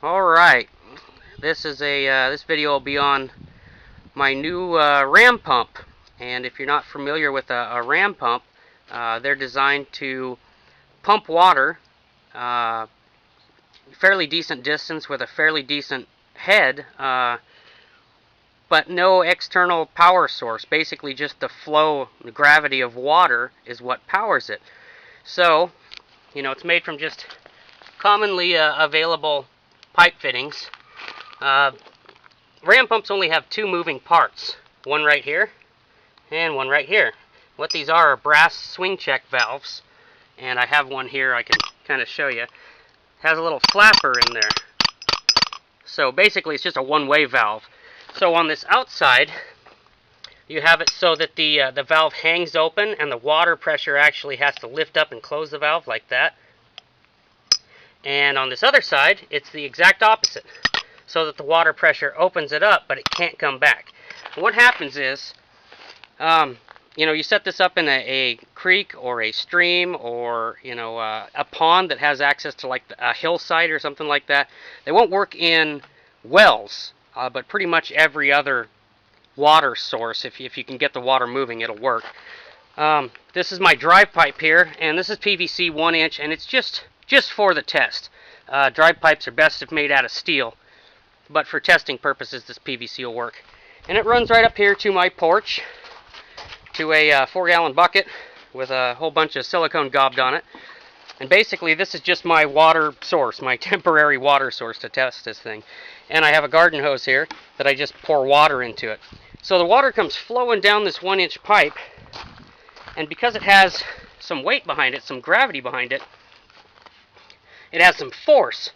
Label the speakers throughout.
Speaker 1: Alright, this video will be on my new ram pump. And if you're not familiar with a ram pump, they're designed to pump water fairly decent distance with a fairly decent head, but no external power source. Basically just the flow, the gravity of water is what powers it. So, it's made from just commonly available pipe fittings. Ram pumps only have two moving parts, one right here and one right here. What these are brass swing check valves, and I have one here I can kind of show you. It has a little flapper in there. So basically it's just a one-way valve. So on this outside you have it so that the valve hangs open and the water pressure actually has to lift up and close the valve like that. And on this other side, it's the exact opposite, so that the water pressure opens it up, but it can't come back. And what happens is, you set this up in a creek or a stream or, a pond that has access to like a hillside or something like that. They won't work in wells, but pretty much every other water source, if you can get the water moving, it'll work. This is my drive pipe here, and this is PVC 1 inch, and it's just for the test. Drive pipes are best if made out of steel, but for testing purposes this PVC will work. And it runs right up here to my porch, to a 4-gallon bucket with a whole bunch of silicone gobbed on it. And basically this is just my water source, my temporary water source to test this thing. And I have a garden hose here that I just pour water into it. So the water comes flowing down this 1-inch pipe, and because it has some weight behind it, some gravity behind it, it has some force.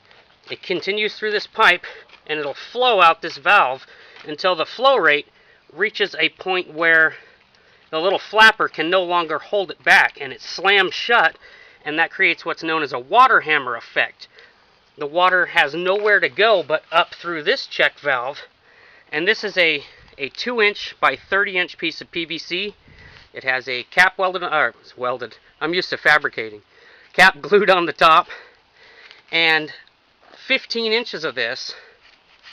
Speaker 1: It continues through this pipe and it'll flow out this valve until the flow rate reaches a point where the little flapper can no longer hold it back and it slams shut, and that creates what's known as a water hammer effect. The water has nowhere to go but up through this check valve, and this is a 2-inch by 30-inch piece of PVC. It has a cap welded, I'm used to fabricating, cap glued on the top. And 15 inches of this,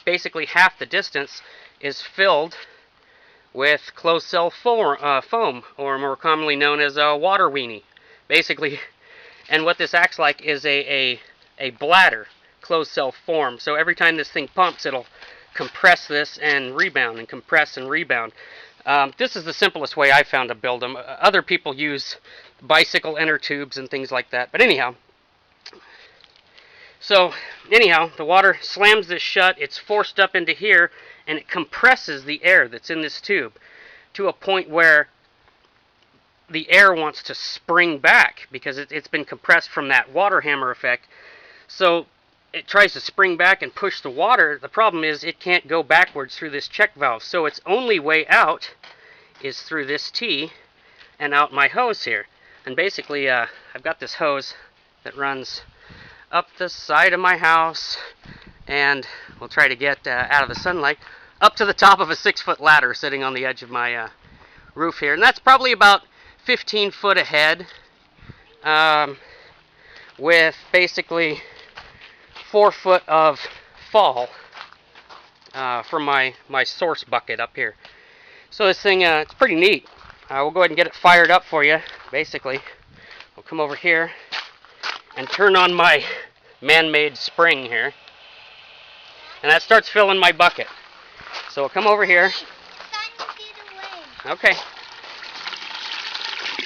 Speaker 1: basically half the distance, is filled with closed cell foam, or more commonly known as a water weenie. Basically, and what this acts like is a bladder, closed cell form. So every time this thing pumps, it'll compress this and rebound, and compress and rebound. This is the simplest way I found to build them. Other people use bicycle inner tubes and things like that. But anyhow, the water slams this shut, it's forced up into here, and it compresses the air that's in this tube to a point where the air wants to spring back because it's been compressed from that water hammer effect. So it tries to spring back and push the water. The problem is it can't go backwards through this check valve, so its only way out is through this T and out my hose here. And basically I've got this hose that runs up the side of my house, and we'll try to get out of the sunlight up to the top of a 6-foot ladder sitting on the edge of my roof here, and that's probably about 15 foot ahead, with basically 4 foot of fall from my source bucket up here. So this thing, it's pretty neat. We'll go ahead and get it fired up for you. Basically, we'll come over here and turn on my man-made spring here, and that starts filling my bucket. So we'll come over here. Okay.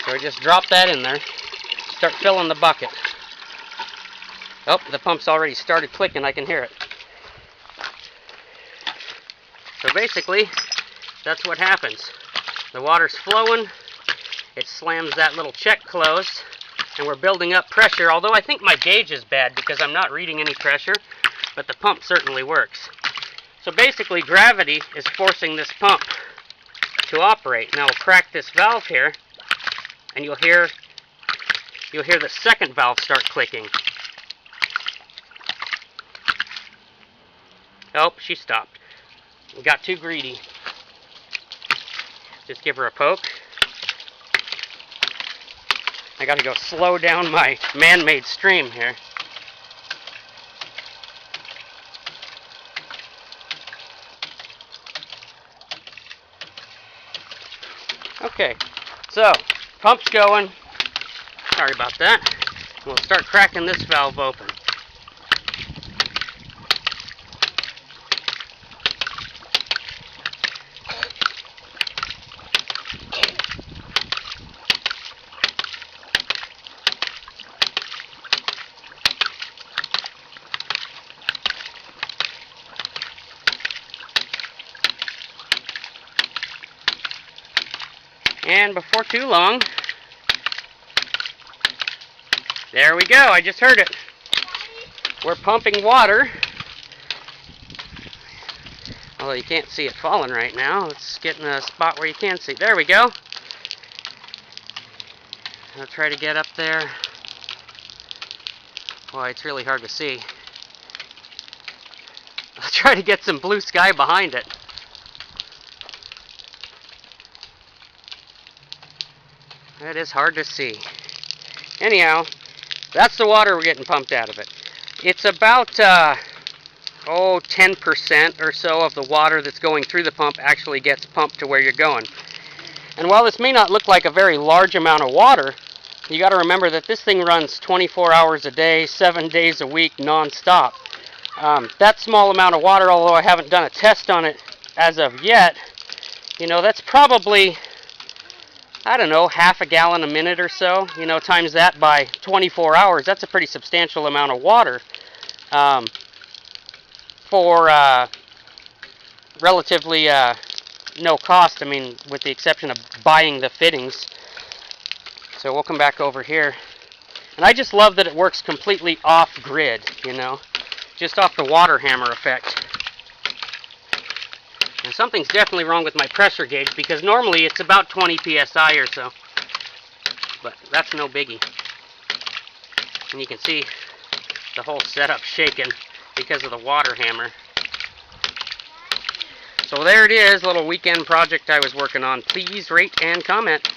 Speaker 1: So we just drop that in there, start filling the bucket. Oh, the pump's already started clicking, I can hear it. So basically, that's what happens. The water's flowing, it slams that little check closed, and we're building up pressure, although I think my gauge is bad because I'm not reading any pressure, but the pump certainly works. So basically gravity is forcing this pump to operate. Now we'll crack this valve here, and you'll hear the second valve start clicking. Oh, she stopped. We got too greedy. Just give her a poke. I gotta go slow down my man-made stream here. Okay, so pump's going. Sorry about that. We'll start cracking this valve open. And before too long, there we go, I just heard it. We're pumping water. Although you can't see it falling right now. Let's get in a spot where you can see. There we go. I'll try to get up there. Boy, it's really hard to see. I'll try to get some blue sky behind it. That is hard to see. Anyhow, that's the water we're getting pumped out of it. It's about 10% or so of the water that's going through the pump actually gets pumped to where you're going. And while this may not look like a very large amount of water, you got to remember that this thing runs 24 hours a day, 7 days a week, non-stop. That small amount of water, although I haven't done a test on it as of yet, you know, that's probably, I don't know, half a gallon a minute or so. You know, times that by 24 hours, that's a pretty substantial amount of water for relatively no cost. I mean, with the exception of buying the fittings. So we'll come back over here. And I just love that it works completely off-grid, you know, just off the water hammer effect. And something's definitely wrong with my pressure gauge, because normally it's about 20 psi or so. But that's no biggie. And you can see the whole setup shaking because of the water hammer. So there it is, little weekend project I was working on. Please rate and comment.